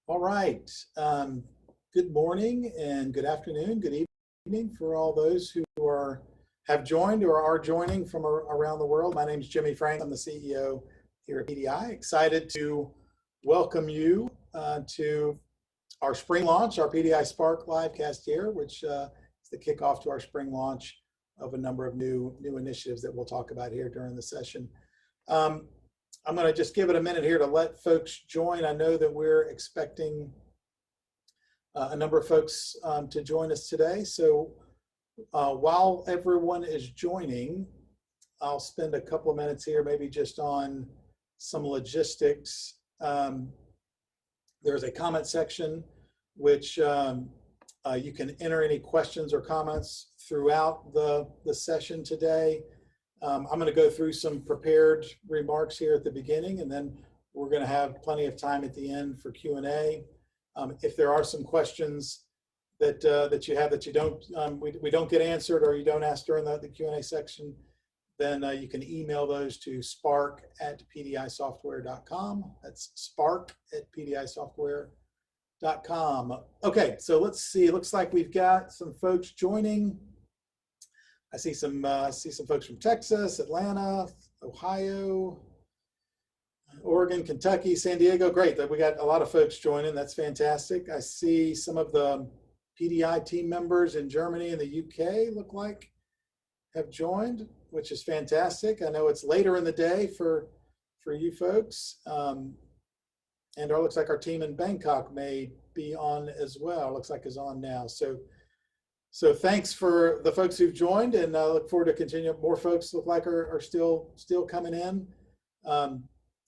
All right. Good morning and good afternoon, good evening for all those who have joined or are joining from around the world. My name is Jimmy Frank. I'm the CEO here at PDI. Excited to welcome you to our spring launch, our PDI Spark livecast here, which is the kickoff to our spring launch of a number of new initiatives that we'll talk about here during the session. I'm going to just give it a minute here to let folks join. I know that we're expecting a number of folks to join us today. So while everyone is joining, I'll spend a couple of minutes here, maybe just on some logistics. There's a comment section which you can enter any questions or comments throughout the session today. I'm going to go through some prepared remarks here at the beginning, and then we're going to have plenty of time at the end for Q&A. If there are some questions that you have that you don't we don't get answered or you don't ask during the Q&A section, then you can email those to spark@pdisoftware.com. That's spark@pdisoftware.com. Okay, so let's see. It looks like we've got some folks joining. I see some folks from Texas, Atlanta, Ohio, Oregon, Kentucky, San Diego. Great, we got a lot of folks joining. That's fantastic. I see some of the PDI team members in Germany and the UK look like have joined, which is fantastic. I know it's later in the day for you folks, and it looks like our team in Bangkok may be on as well. Looks like is on now. So thanks for the folks who've joined, and I look forward to continuing. More folks look like are still coming in.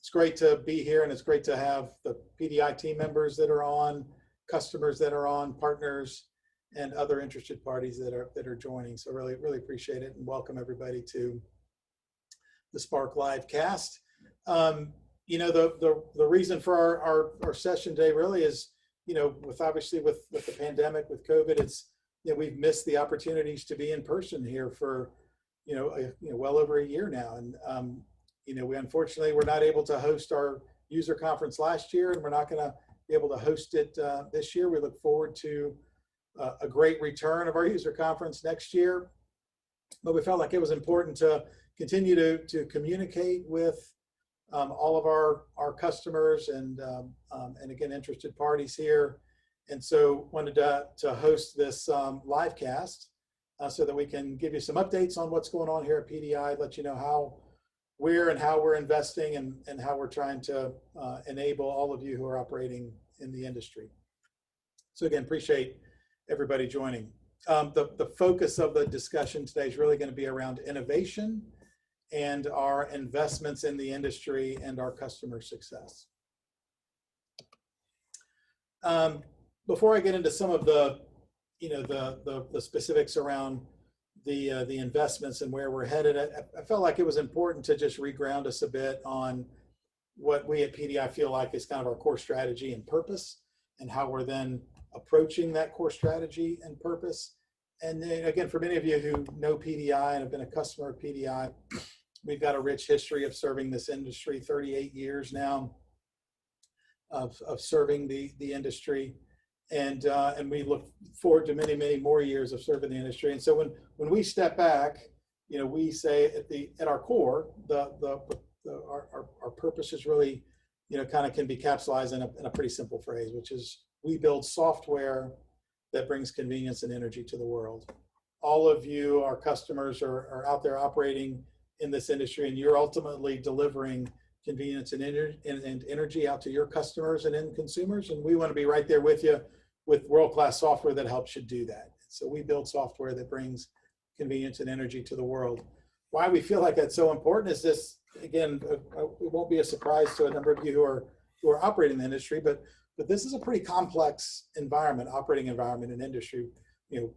It's great to be here, and it's great to have the PDI team members that are on, customers that are on, partners, and other interested parties that are joining. So really appreciate it, and welcome everybody to the Spark Livecast. You know, the reason for our session today really is, you know, with the pandemic, with COVID, it's, you know, we've missed the opportunities to be in person here for, well over a year now. And, we unfortunately were not able to host our user conference last year, and we're not going to be able to host it this year. We look forward to a great return of our user conference next year. But we felt like it was important to continue to communicate with all of our customers and again, interested parties here. And so wanted to host this live cast so that we can give you some updates on what's going on here at PDI, let you know how we're investing and how we're trying to enable all of you who are operating in the industry. So again, appreciate everybody joining. The focus of the discussion today is really going to be around innovation and our investments in the industry and our customer success. Before I get into some of the specifics around the investments and where we're headed, I felt like it was important to just reground us a bit on what we at PDI feel like is kind of our core strategy and purpose, and how we're then approaching that core strategy and purpose. And then again, for many of you who know PDI and have been a customer of PDI, we've got a rich history of serving this industry, 38 years now of serving the industry. And we look forward to many more years of serving the industry. And so when we step back, we say at our core, our purpose is really, kind of can be capsulized in a pretty simple phrase, which is we build software that brings convenience and energy to the world. All of you, our customers, are out there operating in this industry, and you're ultimately delivering convenience and energy out to your customers and end consumers. And we want to be right there with you with world-class software that helps you do that. So we build software that brings convenience and energy to the world. Why we feel like that's so important is this, again, it won't be a surprise to a number of you who are operating in the industry, but this is a pretty complex environment, operating environment in industry. The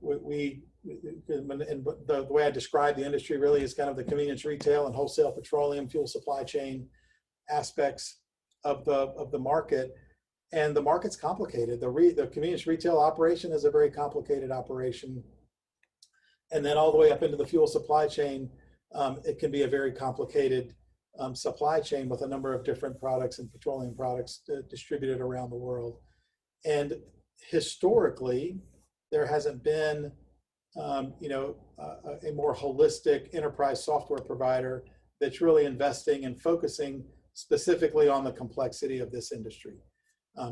way I describe the industry really is kind of the convenience retail and wholesale petroleum fuel supply chain aspects of the market. And the market's complicated. The convenience retail operation is a very complicated operation. And then all the way up into the fuel supply chain, it can be a very complicated supply chain with a number of different products and petroleum products distributed around the world. And historically, there hasn't been a more holistic enterprise software provider that's really investing and focusing specifically on the complexity of this industry.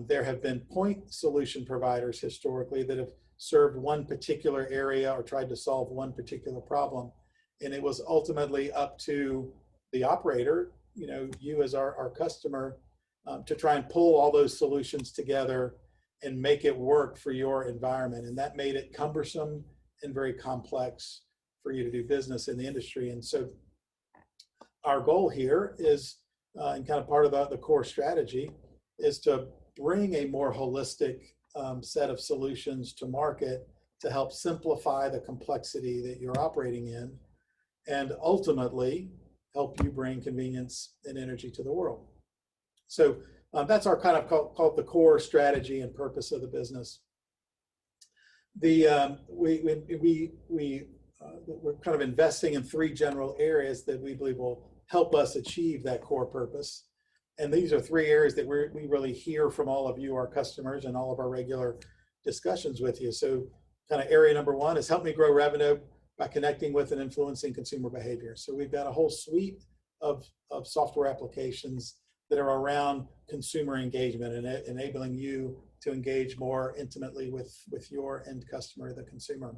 There have been point solution providers historically that have served one particular area or tried to solve one particular problem. And it was ultimately up to the operator, you as our customer, to try and pull all those solutions together and make it work for your environment. And that made it cumbersome and very complex for you to do business in the industry. And so our goal here is, and kind of part of the core strategy, is to bring a more holistic set of solutions to market to help simplify the complexity that you're operating in, and ultimately help you bring convenience and energy to the world. So that's our kind of called the core strategy and purpose of the business. We're kind of investing in three general areas that we believe will help us achieve that core purpose. And these are three areas that we really hear from all of you, our customers, and all of our regular discussions with you. So kind of area number one is help me grow revenue by connecting with and influencing consumer behavior. So we've got a whole suite of software applications that are around consumer engagement and enabling you to engage more intimately with your end customer, the consumer.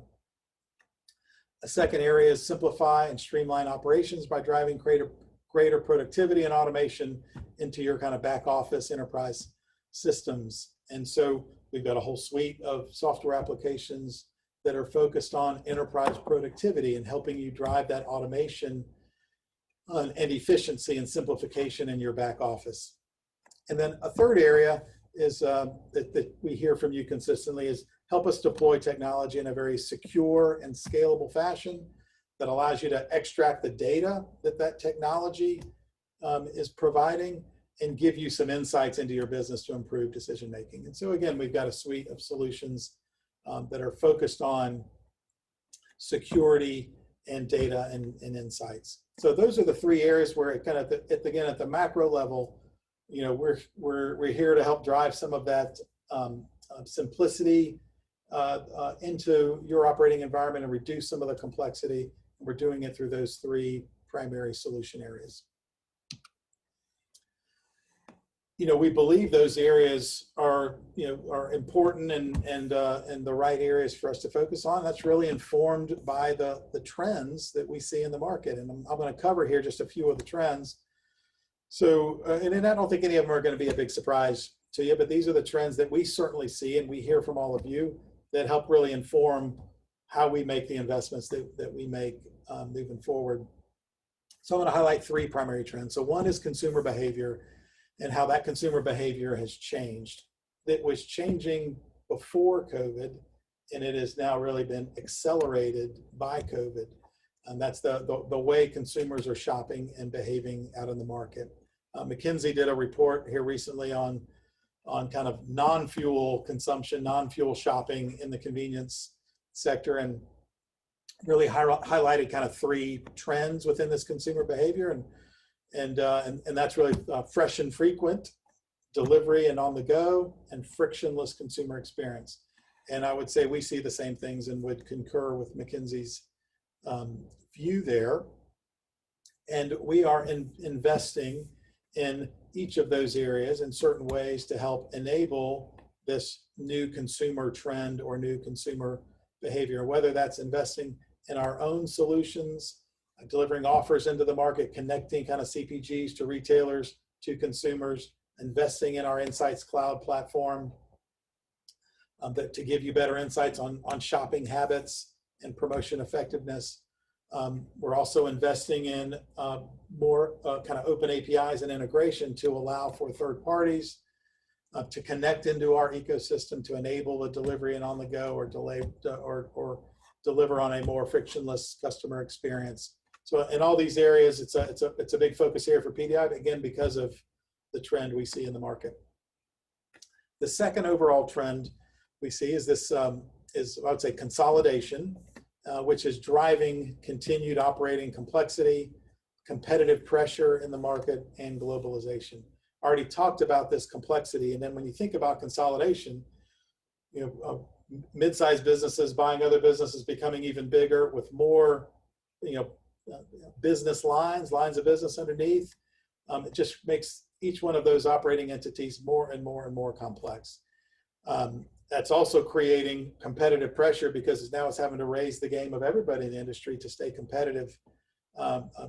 A second area is simplify and streamline operations by driving greater productivity and automation into your kind of back office enterprise systems. And so we've got a whole suite of software applications that are focused on enterprise productivity and helping you drive that automation and efficiency and simplification in your back office. And then a third area is that we hear from you consistently is help us deploy technology in a very secure and scalable fashion that allows you to extract the data that technology is providing and give you some insights into your business to improve decision making. And so again, we've got a suite of solutions that are focused on security and data and insights. So those are the three areas where it kind of at the macro level, we're here to help drive some of that simplicity into your operating environment and reduce some of the complexity. We're doing it through those three primary solution areas. We believe those areas are important and the right areas for us to focus on. That's really informed by the trends that we see in the market. And I'm going to cover here just a few of the trends. So, and I don't think any of them are going to be a big surprise to you, but these are the trends that we certainly see and we hear from all of you that help really inform how we make the investments that we make moving forward. So I'm going to highlight three primary trends. So one is consumer behavior and how that consumer behavior has changed. It was changing before COVID, and it has now really been accelerated by COVID. And that's the way consumers are shopping and behaving out in the market. McKinsey did a report here recently on kind of non-fuel consumption, non-fuel shopping in the convenience sector, and really highlighted kind of three trends within this consumer behavior. And that's really fresh and frequent, delivery and on the go, and frictionless consumer experience. And I would say we see the same things and would concur with McKinsey's view there. And we are investing in each of those areas in certain ways to help enable this new consumer trend or new consumer behavior, whether that's investing in our own solutions, delivering offers into the market, connecting kind of CPGs to retailers, to consumers, investing in our Insights Cloud platform to give you better insights on shopping habits and promotion effectiveness. We're also investing in more kind of open APIs and integration to allow for third parties to connect into our ecosystem to enable the delivery and on the go or deliver on a more frictionless customer experience. So in all these areas, it's a big focus here for PDI, again, because of the trend we see in the market. The second overall trend we see is this, I would say, consolidation, which is driving continued operating complexity, competitive pressure in the market, and globalization. I already talked about this complexity, and then when you think about consolidation, mid-sized businesses buying other businesses, becoming even bigger with more, business lines of business underneath. It just makes each one of those operating entities more and more and more complex. That's also creating competitive pressure because now it's having to raise the game of everybody in the industry to stay competitive,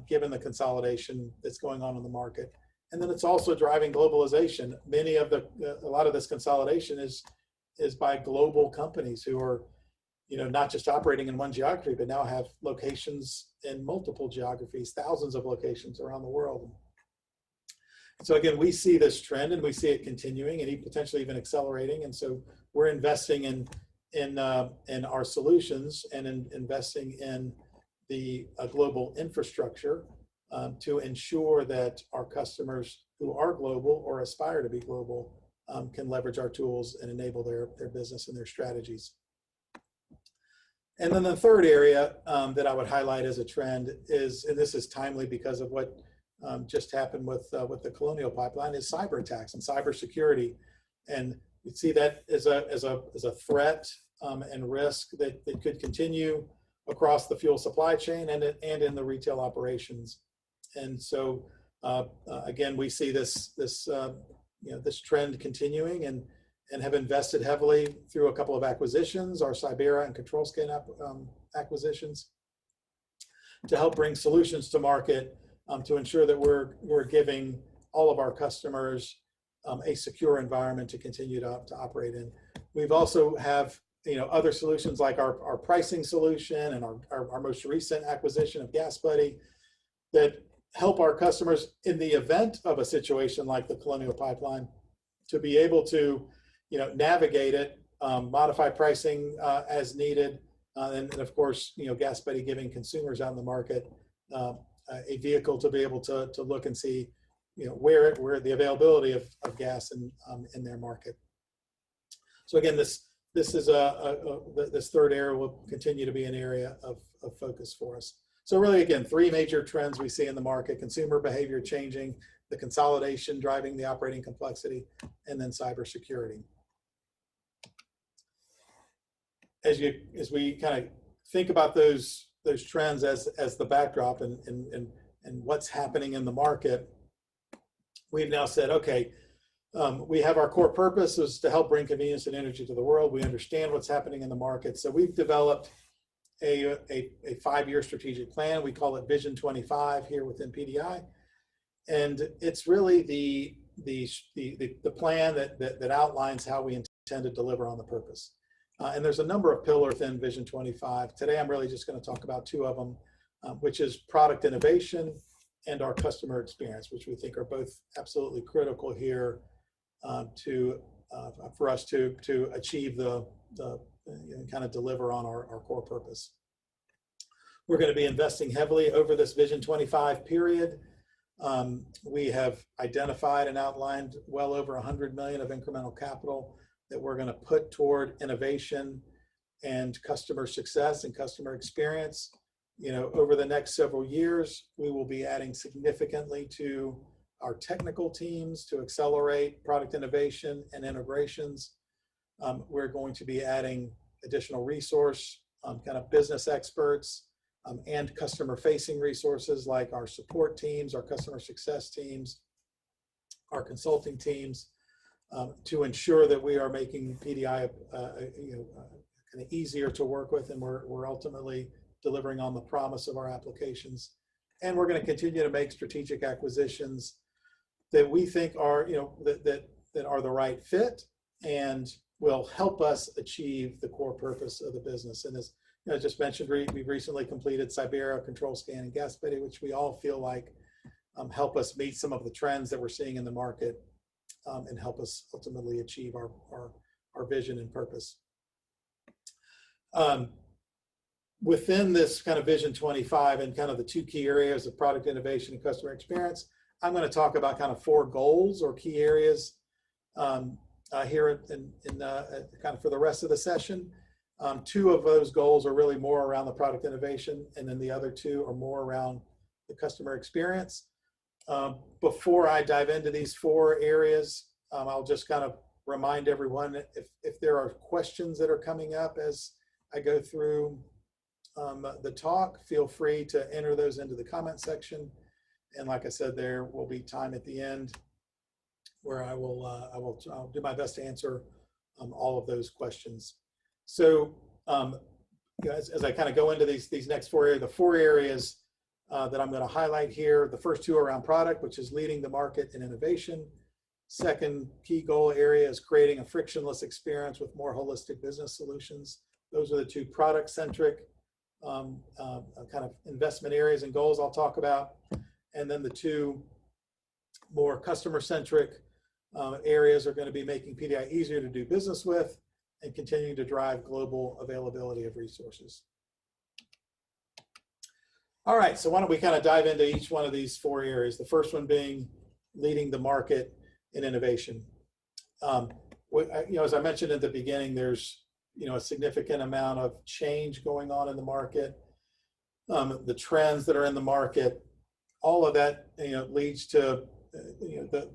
given the consolidation that's going on in the market. And then it's also driving globalization. A lot of this consolidation is by global companies who are, not just operating in one geography, but now have locations in multiple geographies, thousands of locations around the world. So again, we see this trend and we see it continuing and potentially even accelerating. And so we're investing in our solutions and investing in the global infrastructure to ensure that our customers who are global or aspire to be global can leverage our tools and enable their business and their strategies. And then the third area that I would highlight as a trend is, and this is timely because of what just happened with the Colonial Pipeline, is cyber attacks and cybersecurity. And we see that as a threat and risk that could continue across the fuel supply chain and in the retail operations. And so again, we see this trend continuing and have invested heavily through a couple of acquisitions, our Cyber and Control Scan acquisitions, to help bring solutions to market to ensure that we're giving all of our customers a secure environment to continue to operate in. We've also have other solutions like our pricing solution and our most recent acquisition of GasBuddy that help our customers in the event of a situation like the Colonial Pipeline to be able to navigate it, modify pricing as needed, and of course GasBuddy giving consumers out in the market a vehicle to be able to look and see where the availability of gas in their market. So again, this is this third area will continue to be an area of focus for us. So really, again, three major trends we see in the market: consumer behavior changing, the consolidation driving the operating complexity, and then cybersecurity. As we kind of think about those trends as the backdrop and what's happening in the market, we've now said, okay, we have our core purpose is to help bring convenience and energy to the world. We understand what's happening in the market. So we've developed a 5-year strategic plan. We call it Vision 25 here within PDI. And it's really the plan that outlines how we intend to deliver on the purpose. And there's a number of pillars in Vision 25. Today, I'm really just going to talk about 2 of them, which is product innovation and our customer experience, which we think are both absolutely critical here for us to achieve the kind of deliver on our core purpose. We're going to be investing heavily over this Vision 25 period. We have identified and outlined well over $100 million of incremental capital that we're going to put toward innovation and customer success and customer experience. Over the next several years, we will be adding significantly to our technical teams to accelerate product innovation and integrations. We're going to be adding additional resource, kind of business experts, and customer-facing resources like our support teams, our customer success teams, our consulting teams, to ensure that we are making PDI kind of easier to work with, and we're ultimately delivering on the promise of our applications. And we're going to continue to make strategic acquisitions that we think are that are the right fit and will help us achieve the core purpose of the business. And as I just mentioned, we've recently completed Cyber, Control Scan, and GasBuddy, which we all feel like help us meet some of the trends that we're seeing in the market and help us ultimately achieve our vision and purpose. Within this kind of Vision 25 and kind of the 2 key areas of product innovation and customer experience, I'm going to talk about kind of 4 goals or key areas here kind of for the rest of the session. 2 of those goals are really more around the product innovation, and then the other 2 are more around the customer experience. Before I dive into these 4 areas, I'll just kind of remind everyone, if there are questions that are coming up as I go through the talk, feel free to enter those into the comment section. And like I said, there will be time at the end where I'll do my best to answer all of those questions. So as I kind of go into these next four areas, the four areas that I'm going to highlight here, the first two are around product, which is leading the market in innovation. Second key goal area is creating a frictionless experience with more holistic business solutions. Those are the two product-centric kind of investment areas and goals I'll talk about. And then the two more customer-centric areas are going to be making PDI easier to do business with and continuing to drive global availability of resources. All right, so why don't we kind of dive into each one of these four areas. The first one being leading the market in innovation. As I mentioned at the beginning, there's a significant amount of change going on in the market. The trends that are in the market, all of that leads to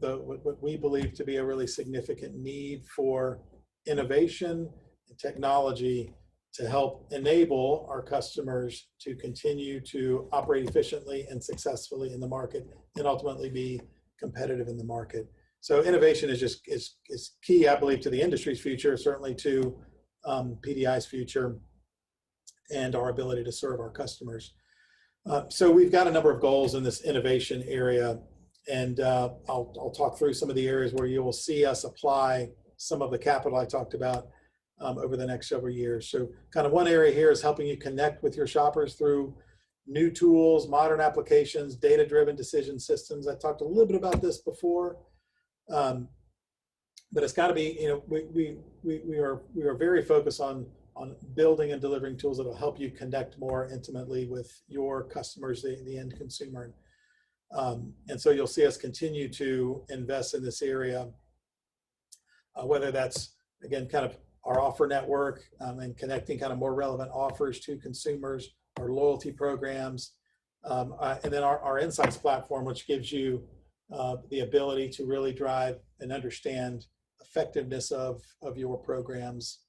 what we believe to be a really significant need for innovation and technology to help enable our customers to continue to operate efficiently and successfully in the market and ultimately be competitive in the market. So innovation is key, I believe, to the industry's future, certainly to PDI's future and our ability to serve our customers. So we've got a number of goals in this innovation area, and I'll talk through some of the areas where you will see us apply some of the capital I talked about over the next several years. So kind of one area here is helping you connect with your shoppers through new tools, modern applications, data-driven decision systems. I talked a little bit about this before, but it's got to be, we are very focused on building and delivering tools that will help you connect more intimately with your customers, the end consumer. And so you'll see us continue to invest in this area, whether that's, again, kind of our offer network and connecting kind of more relevant offers to consumers, our loyalty programs, and then our insights platform, which gives you the ability to really drive and understand effectiveness of your programs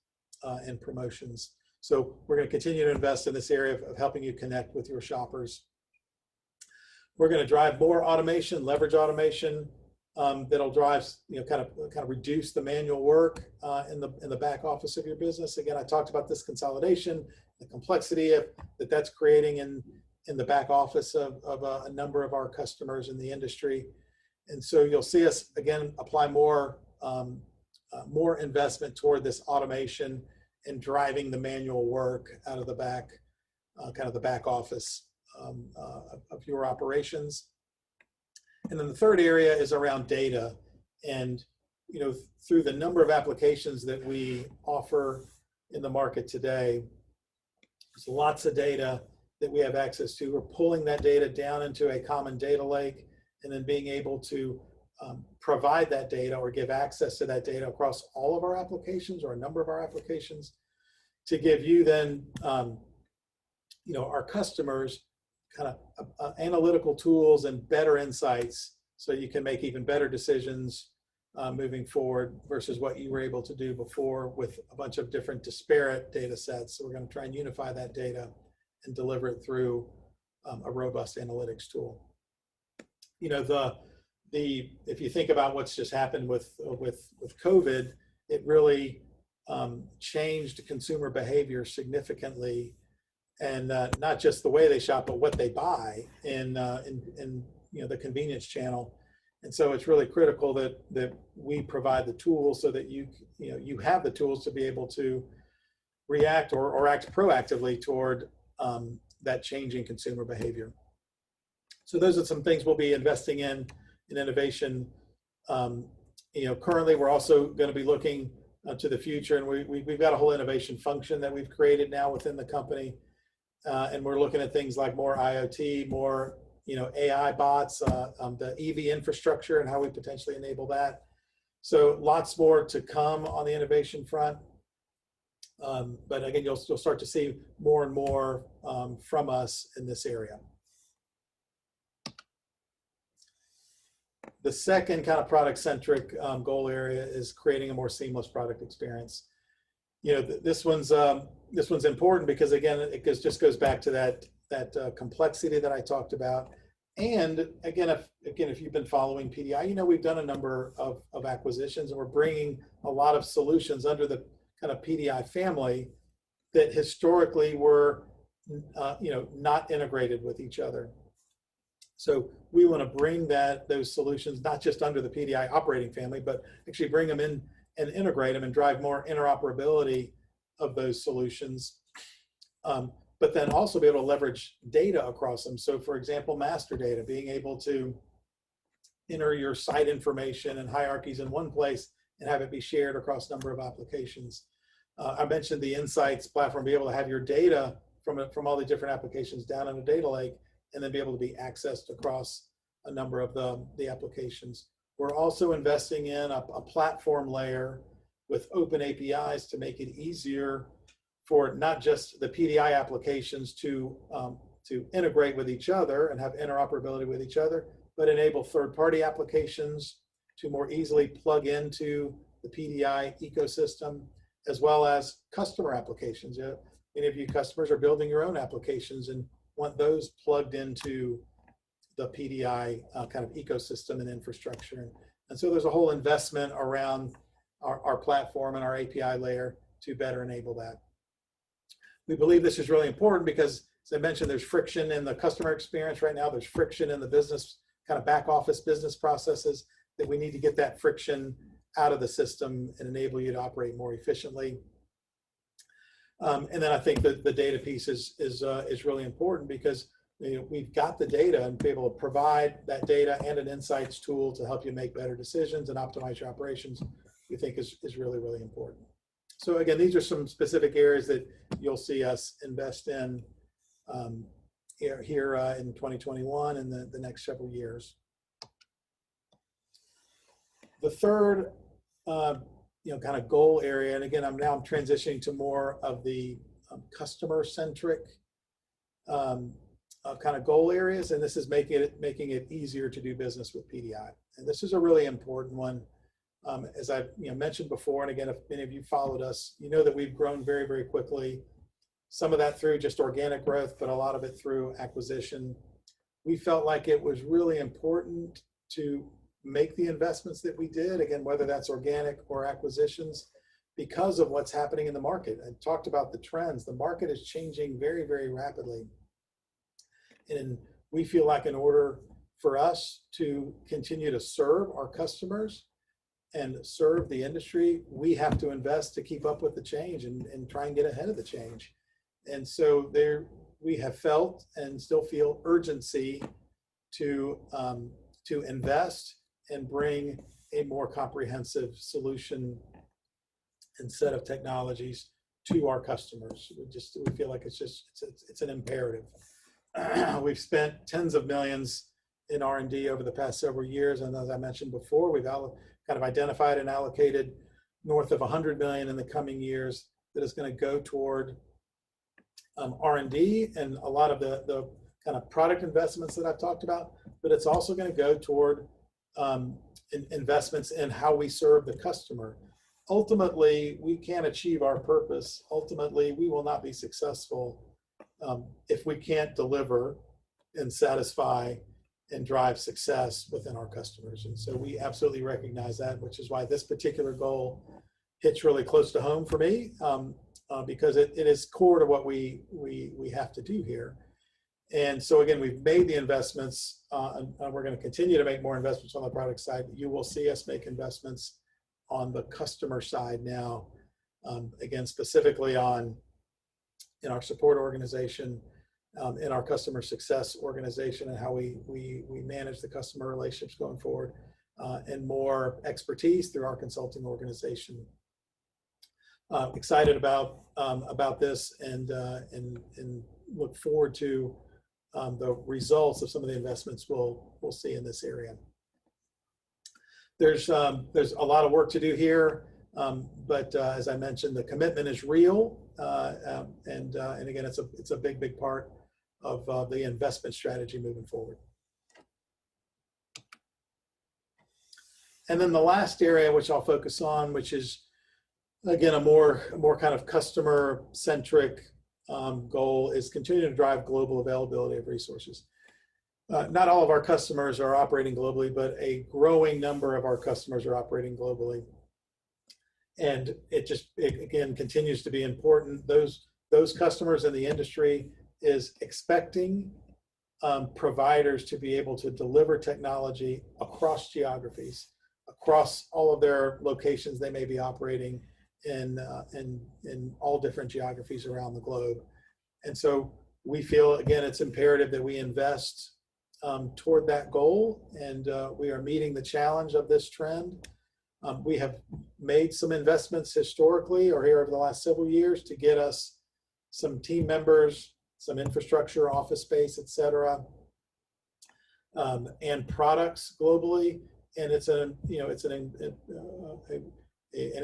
and promotions. So we're going to continue to invest in this area of helping you connect with your shoppers. We're going to drive more automation, leverage automation that'll drive, kind of reduce the manual work in the back office of your business. Again, I talked about this consolidation, the complexity that's creating in the back office of a number of our customers in the industry. And so you'll see us, again, apply more investment toward this automation and driving the manual work out of the back, kind of the back office of your operations. And then the third area is around data. And, through the number of applications that we offer in the market today, there's lots of data that we have access to. We're pulling that data down into a common data lake and then being able to provide that data or give access to that data across all of our applications or a number of our applications to give you then, our customers kind of analytical tools and better insights so you can make even better decisions moving forward versus what you were able to do before with a bunch of different disparate data sets. So we're going to try and unify that data and deliver it through a robust analytics tool. If you think about what's just happened with COVID, it really changed consumer behavior significantly, and not just the way they shop, but what they buy in the convenience channel. And so it's really critical that we provide the tools so that you have the tools to be able to react or act proactively toward that changing consumer behavior. So those are some things we'll be investing in innovation. Currently we're also going to be looking to the future, and we've got a whole innovation function that we've created now within the company. And we're looking at things like more IoT, more AI bots, the EV infrastructure and how we potentially enable that. So lots more to come on the innovation front. But again, you'll start to see more and more from us in this area. The second kind of product-centric goal area is creating a more seamless product experience. This one's important because again, just goes back to that complexity that I talked about. And again, if you've been following PDI, we've done a number of acquisitions, and we're bringing a lot of solutions under the kind of PDI family that historically were not integrated with each other. So we want to bring those solutions not just under the PDI operating family, but actually bring them in and integrate them and drive more interoperability of those solutions. But then also be able to leverage data across them. So for example, master data, being able to enter your site information and hierarchies in one place and have it be shared across a number of applications. I mentioned the Insights platform, be able to have your data from all the different applications down in a data lake, and then be able to be accessed across a number of the applications. We're also investing in a platform layer with open APIs to make it easier for not just the PDI applications to integrate with each other and have interoperability with each other, but enable third-party applications to more easily plug into the PDI ecosystem, as well as customer applications. Many of you customers are building your own applications and want those plugged into the PDI kind of ecosystem and infrastructure. And so there's a whole investment around our platform and our API layer to better enable that. We believe this is really important because, as I mentioned, there's friction in the customer experience right now. There's friction in the business, kind of back office business processes, that we need to get that friction out of the system and enable you to operate more efficiently. And then I think that the data piece is really important because we've got the data, and be able to provide that data and an insights tool to help you make better decisions and optimize your operations, we think is really, really important. So again, these are some specific areas that you'll see us invest in here in 2021 and the next several years. The third kind of goal area, and again, I'm transitioning to more of the customer-centric kind of goal areas, and this is making it easier to do business with PDI. And this is a really important one. As I've mentioned before, and again, if many of you followed us, you know that we've grown very, very quickly. Some of that through just organic growth, but a lot of it through acquisition. We felt like it was really important to make the investments that we did, again, whether that's organic or acquisitions, because of what's happening in the market. I talked about the trends. The market is changing very, very rapidly. And we feel like in order for us to continue to serve our customers and serve the industry, we have to invest to keep up with the change and try and get ahead of the change. And so we have felt and still feel urgency to invest and bring a more comprehensive solution and set of technologies to our customers. We feel like it's an imperative. We've spent tens of millions in R&D over the past several years, and as I mentioned before, we've kind of identified and allocated north of 100 million in the coming years that is going to go toward R&D and a lot of the kind of product investments that I've talked about, but it's also going to go toward investments in how we serve the customer. Ultimately, we can't achieve our purpose. Ultimately, we will not be successful if we can't deliver and satisfy and drive success within our customers. And so we absolutely recognize that, which is why this particular goal hits really close to home for me, because it is core to what we have to do here. And so again, we've made the investments, and we're going to continue to make more investments on the product side. You will see us make investments on the customer side now, again, specifically in our support organization, in our customer success organization, and how we manage the customer relationships going forward, and more expertise through our consulting organization. Excited about this and look forward to the results of some of the investments we'll see in this area. There's a lot of work to do here, but as I mentioned, the commitment is real, and again, it's a big part of the investment strategy moving forward. And then the last area which I'll focus on, which is again a more kind of customer centric goal, is continuing to drive global availability of resources. Not all of our customers are operating globally, but a growing number of our customers are operating globally. And it again continues to be important. Those customers in the industry is expecting providers to be able to deliver technology across geographies, across all of their locations they may be operating in all different geographies around the globe. And so we feel, again, it's imperative that we invest toward that goal, and we are meeting the challenge of this trend. We have made some investments historically or here over the last several years to get us some team members, some infrastructure, office space, et cetera, and products globally. And it's an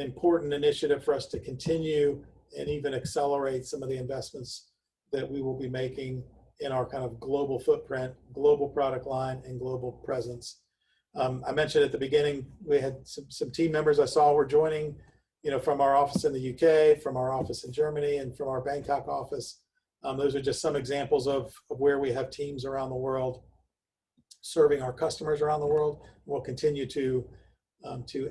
important initiative for us to continue and even accelerate some of the investments that we will be making in our kind of global footprint, global product line, and global presence. I mentioned at the beginning, we had some team members I saw were joining, from our office in the UK, from our office in Germany, and from our Bangkok office. Those are just some examples of where we have teams around the world serving our customers around the world. We'll continue to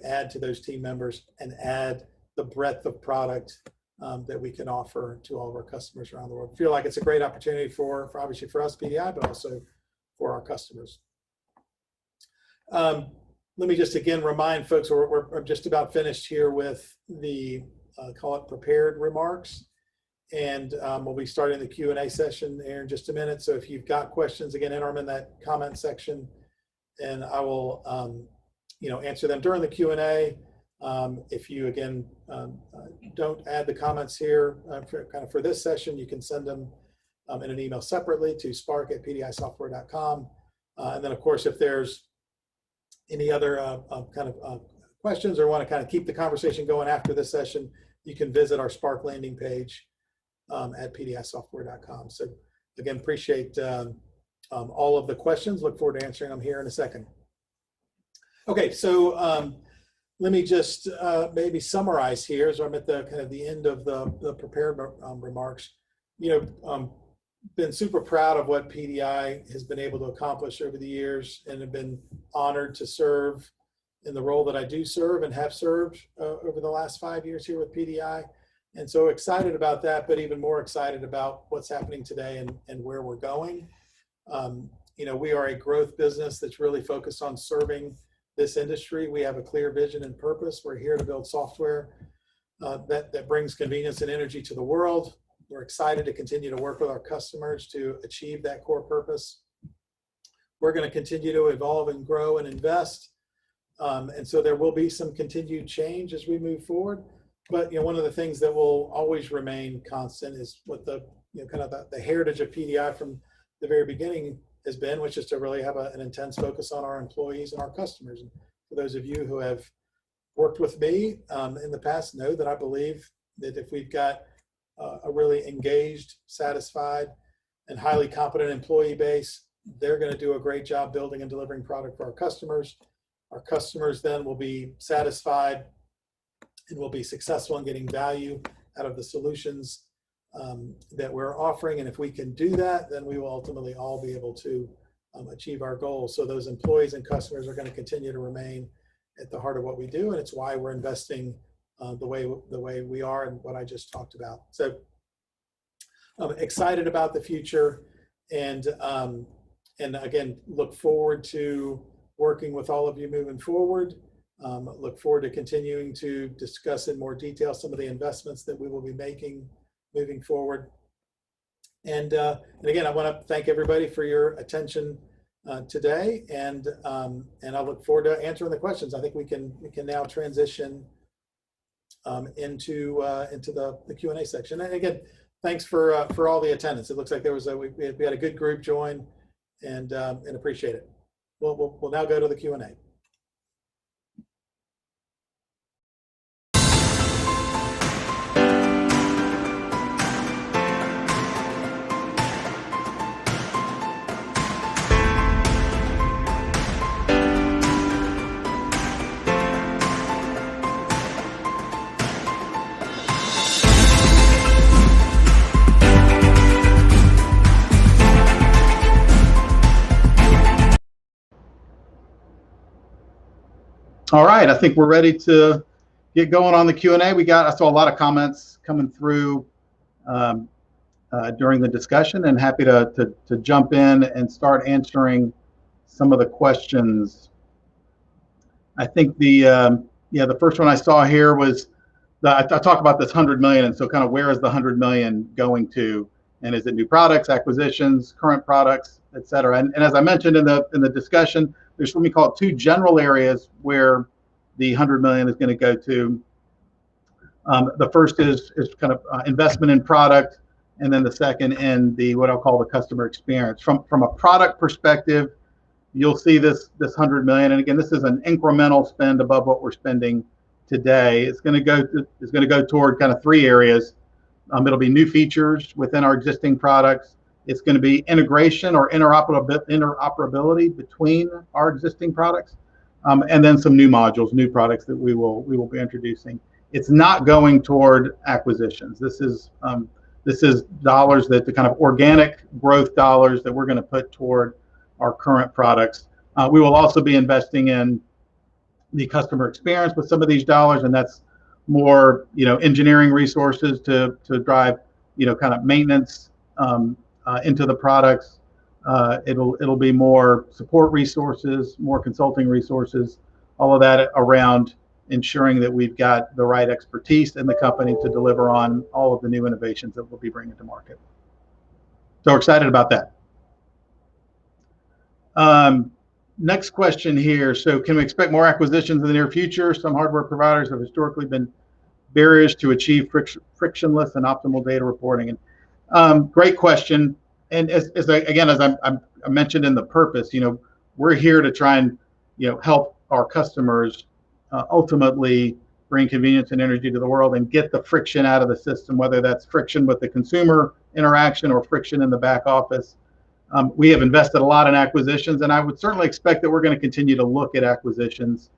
add to those team members and add the breadth of product that we can offer to all of our customers around the world. I feel like it's a great opportunity for obviously for us, PDI, but also for our customers. Let me just again remind folks, we're just about finished here with the call it prepared remarks, and we'll be starting the Q&A session here in just a minute. So if you've got questions, again, enter them in that comment section, and I will answer them during the Q&A. If you again don't add the comments here for this session, you can send them in an email separately to spark@pdisoftware.com. And then of course, if there's any other questions or want to kind of keep the conversation going after this session, you can visit our Spark landing page at pdisoftware.com. So again, appreciate all of the questions. Look forward to answering them here in a second. Okay, so let me just maybe summarize here as I'm at the kind of the end of the prepared remarks. Been super proud of what PDI has been able to accomplish over the years, and have been honored to serve in the role that I do serve and have served over the last 5 years here with PDI. And so excited about that, but even more excited about what's happening today and where we're going. We are a growth business that's really focused on serving this industry. We have a clear vision and purpose. We're here to build software that brings convenience and energy to the world. We're excited to continue to work with our customers to achieve that core purpose. We're going to continue to evolve and grow and invest. And so there will be some continued change as we move forward. But one of the things that will always remain constant is what the kind of the heritage of PDI from the very beginning has been, which is to really have an intense focus on our employees and our customers. And for those of you who have worked with me in the past, know that I believe that if we've got a really engaged, satisfied, and highly competent employee base, they're going to do a great job building and delivering product for our customers. Our customers then will be satisfied and will be successful in getting value out of the solutions that we're offering. And if we can do that, then we will ultimately all be able to achieve our goals. So those employees and customers are going to continue to remain at the heart of what we do, and it's why we're investing the way we are and what I just talked about. So I'm excited about the future, and again, look forward to working with all of you moving forward. Look forward to continuing to discuss in more detail some of the investments that we will be making moving forward. And again, I want to thank everybody for your attention today, and I look forward to answering the questions. I think we can now transition into the Q&A section. And again, thanks for all the attendance. It looks like there was we had a good group join, and appreciate it. We'll now go to the Q&A. All right, I think we're ready to get going on the Q&A. I saw a lot of comments coming through um, during the discussion, and happy to jump in and start answering some of the questions. I think the first one I saw here was I talked about this 100 million, and so kind of where is the 100 million going to, and is it new products, acquisitions, current products, et cetera. And as I mentioned in the discussion, there's what we call two general areas where the 100 million is going to go to. The first is kind of investment in product, and then the second in the what I'll call the customer experience. From a product perspective, you'll see this 100 million, and again, this is an incremental spend above what we're spending today. It's going to go toward kind of three areas. It'll be new features within our existing products. It's going to be integration or interoperability between our existing products, and then some new modules, new products that we will be introducing. It's not going toward acquisitions. This is dollars that the kind of organic growth dollars that we're going to put toward our current products. We will also be investing in the customer experience with some of these dollars, and that's more engineering resources to drive kind of maintenance into the products. It'll be more support resources, more consulting resources, all of that around ensuring that we've got the right expertise in the company to deliver on all of the new innovations that we'll be bringing to market. So we're excited about that. Next question here. So can we expect more acquisitions in the near future? Some hardware providers have historically been barriers to achieve frictionless and optimal data reporting. And great question. And as I mentioned in the purpose, we're here to try and help our customers ultimately bring convenience and energy to the world and get the friction out of the system, whether that's friction with the consumer interaction or friction in the back office. We have invested a lot in acquisitions, and I would certainly expect that we're going to continue to look at acquisitions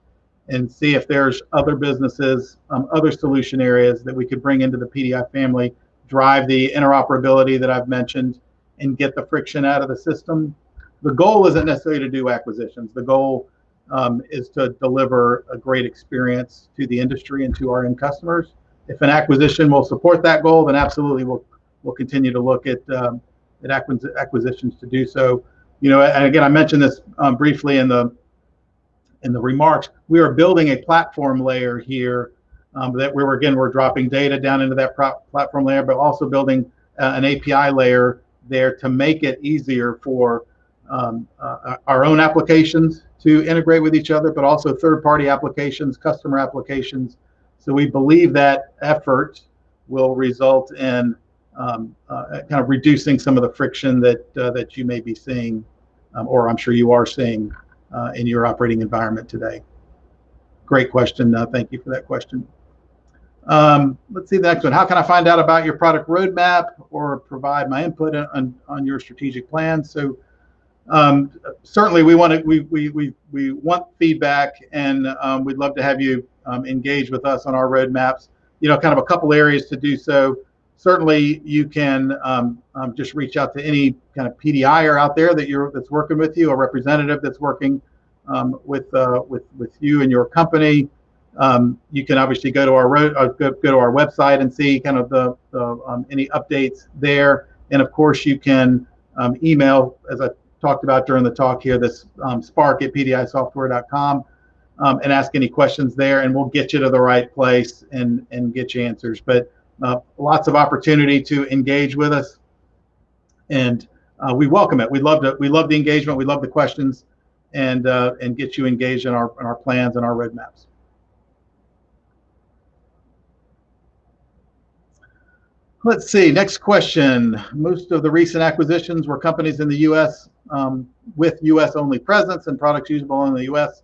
and see if there's other businesses, other solution areas that we could bring into the PDI family, drive the interoperability that I've mentioned, and get the friction out of the system. The goal isn't necessarily to do acquisitions. The goal is to deliver a great experience to the industry and to our end customers. If an acquisition will support that goal, then absolutely we'll continue to look at acquisitions to do so. And again, I mentioned this briefly in the remarks. We are building a platform layer here that we're dropping data down into that platform layer, but also building an API layer there to make it easier for our own applications to integrate with each other, but also third-party applications, customer applications. So we believe that effort will result in kind of reducing some of the friction that you may be seeing, or I'm sure you are seeing in your operating environment today. Great question. Thank you for that question. Let's see the next one. How can I find out about your product roadmap or provide my input on your strategic plan? So certainly we want feedback, and we'd love to have you engage with us on our roadmaps. Kind of a couple areas to do so. Certainly you can just reach out to any kind of PDIer out there that's working with you, a representative that's working with you and your company. You can obviously go to our website and see kind of the any updates there, and of course you can email, as I talked about during the talk here, this spark@pdisoftware.com, and ask any questions there, and we'll get you to the right place and get you answers. But lots of opportunity to engage with us, and we welcome it. We love the engagement. We love the questions, and get you engaged in our plans and our roadmaps. Let's see, next question. Most of the recent acquisitions were companies in the U.S. With U.S. only presence and products usable in the U.S.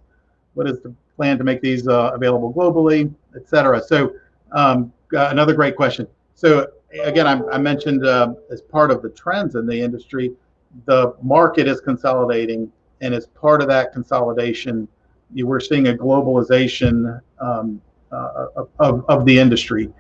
What is the plan to make these available globally, et cetera? So another great question. So again, I mentioned as part of the trends in the industry, the market is consolidating, and as part of that consolidation, we're seeing a globalization of the industry.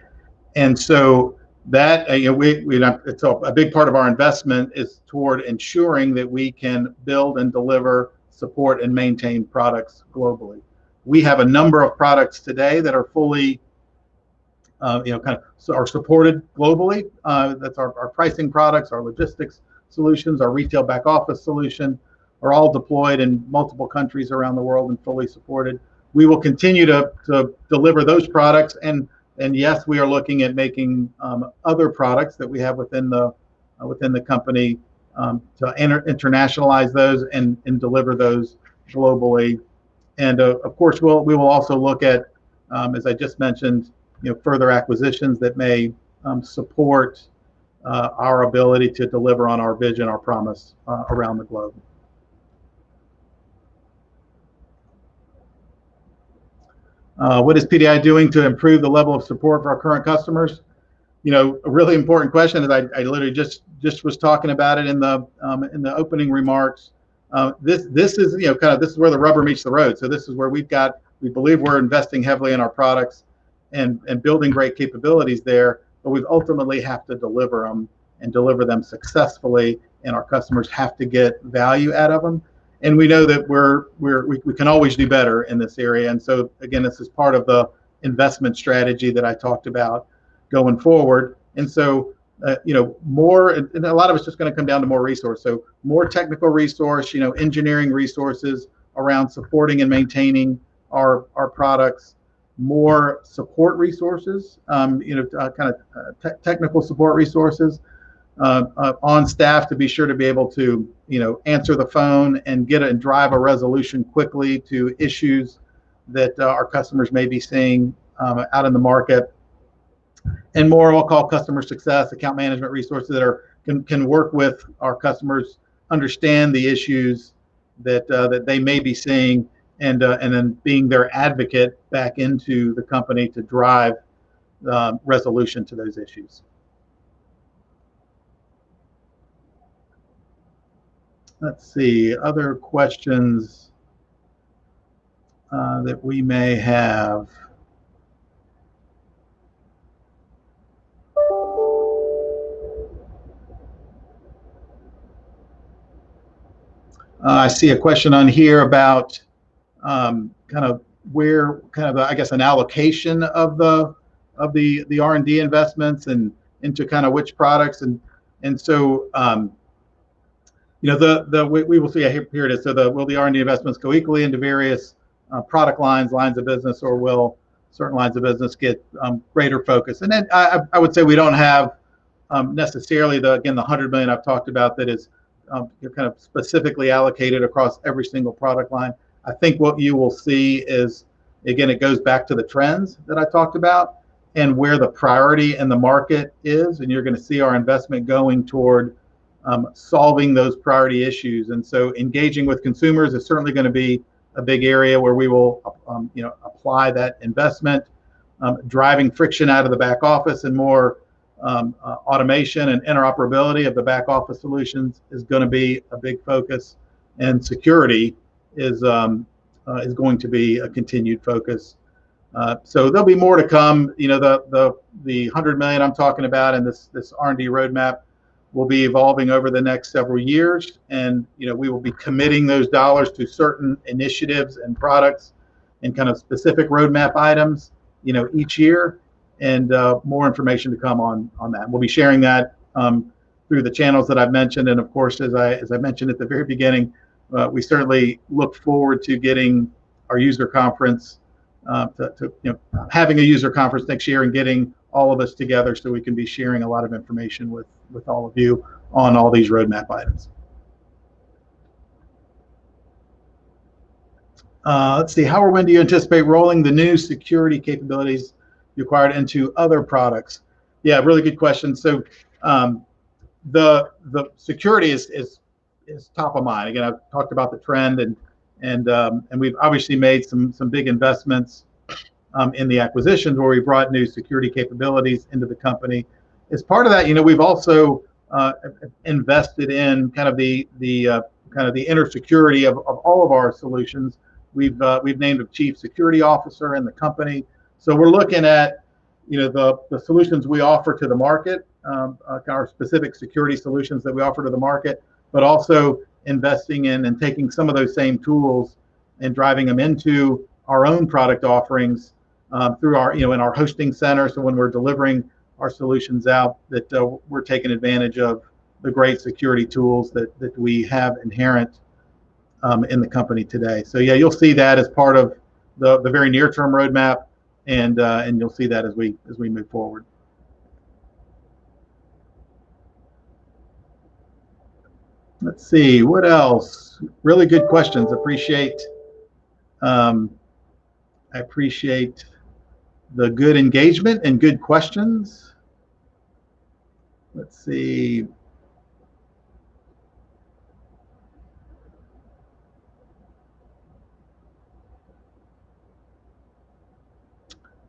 And so that it's a big part of our investment is toward ensuring that we can build and deliver, support, and maintain products globally. we have a number of products today that are fully kind of are supported globally. That's our pricing products, our logistics solutions, our retail back office solution are all deployed in multiple countries around the world and fully supported. We will continue to deliver those products, and yes, we are looking at making other products that we have within the company to internationalize those and deliver those globally. And of course, we will also look at, as I just mentioned, further acquisitions that may support our ability to deliver on our vision, our promise around the globe. What is PDI doing to improve the level of support for our current customers? A really important question, as I literally just was talking about it in the opening remarks. This is this is where the rubber meets the road. So this is where we believe we're investing heavily in our products and building great capabilities there, but we ultimately have to deliver them and deliver them successfully, and our customers have to get value out of them. And we know that we can always do better in this area. And so again, this is part of the investment strategy that I talked about going forward. And so more, and a lot of it's just going to come down to more resource. So more technical resource, engineering resources around supporting and maintaining our products, more support resources, technical support resources on staff to be sure to be able to, answer the phone and drive a resolution quickly to issues that our customers may be seeing out in the market. And more, I'll call customer success, account management resources that can work with our customers, understand the issues that they may be seeing, and then being their advocate back into the company to drive resolution to those issues. Let's see, other questions that we may have. I see a question on here about I guess an allocation of the R&D investments and into kind of which products, and so we will see here it is. So will the R&D investments go equally into various product lines of business, or will certain lines of business get greater focus? And then I would say we don't have necessarily the 100 million I've talked about that is kind of specifically allocated across every single product line. I think what you will see is, again, it goes back to the trends that I talked about and where the priority in the market is, and you're going to see our investment going toward solving those priority issues. And so engaging with consumers is certainly going to be a big area where we will apply that investment. Driving friction out of the back office and more automation and interoperability of the back office solutions is going to be a big focus, and security is going to be a continued focus. So there'll be more to come. The 100 million I'm talking about and this R&D roadmap will be evolving over the next several years, and we will be committing those dollars to certain initiatives and products and kind of specific roadmap items each year, and more information to come on that. We'll be sharing that through the channels that I've mentioned, and of course, as I mentioned at the very beginning, we certainly look forward to getting our user conference, having a user conference next year and getting all of us together so we can be sharing a lot of information with all of you on all these roadmap items. Let's see, how or when do you anticipate rolling the new security capabilities you acquired into other products? Yeah, really good question. So the security is top of mind. Again, I've talked about the trend, and we've obviously made some big investments in the acquisitions where we brought new security capabilities into the company. As part of that, we've also invested in kind of the inner security of all of our solutions. We've named a chief security officer in the company, so we're looking at the solutions we offer to the market, our specific security solutions that we offer to the market, but also investing in and taking some of those same tools and driving them into our own product offerings through our, in our hosting center. So when we're delivering our solutions out, that we're taking advantage of the great security tools that we have inherent in the company today. So yeah, you'll see that as part of the very near term roadmap, and you'll see that as we move forward. Let's see what else. Really good questions. I appreciate the good engagement and good questions. Let's see.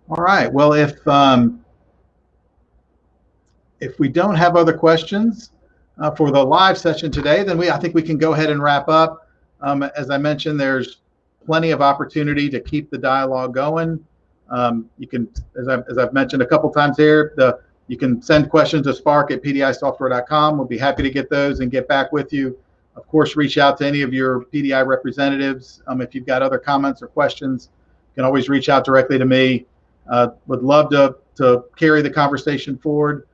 All right. Well, if we don't have other questions for the live session today, then I think we can go ahead and wrap up. As I mentioned, there's plenty of opportunity to keep the dialogue going. You can, as I've mentioned a couple times here, you can send questions to spark@pdisoftware.com. We'll be happy to get those and get back with you. Of course, reach out to any of your PDI representatives. If you've got other comments or questions, you can always reach out directly to me. Would love to carry the conversation forward.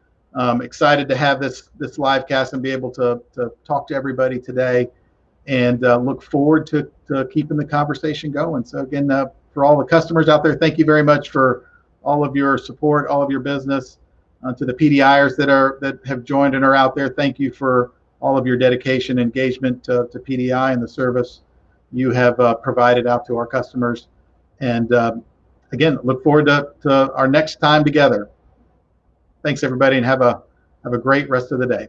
Excited to have this live cast and be able to talk to everybody today, and look forward to keeping the conversation going. So again, for all the customers out there, thank you very much for all of your support, all of your business. To the PDIers that have joined and are out there, thank you for all of your dedication, engagement to PDI and the service you have provided out to our customers. And again, look forward to our next time together. Thanks everybody, and have a great rest of the day.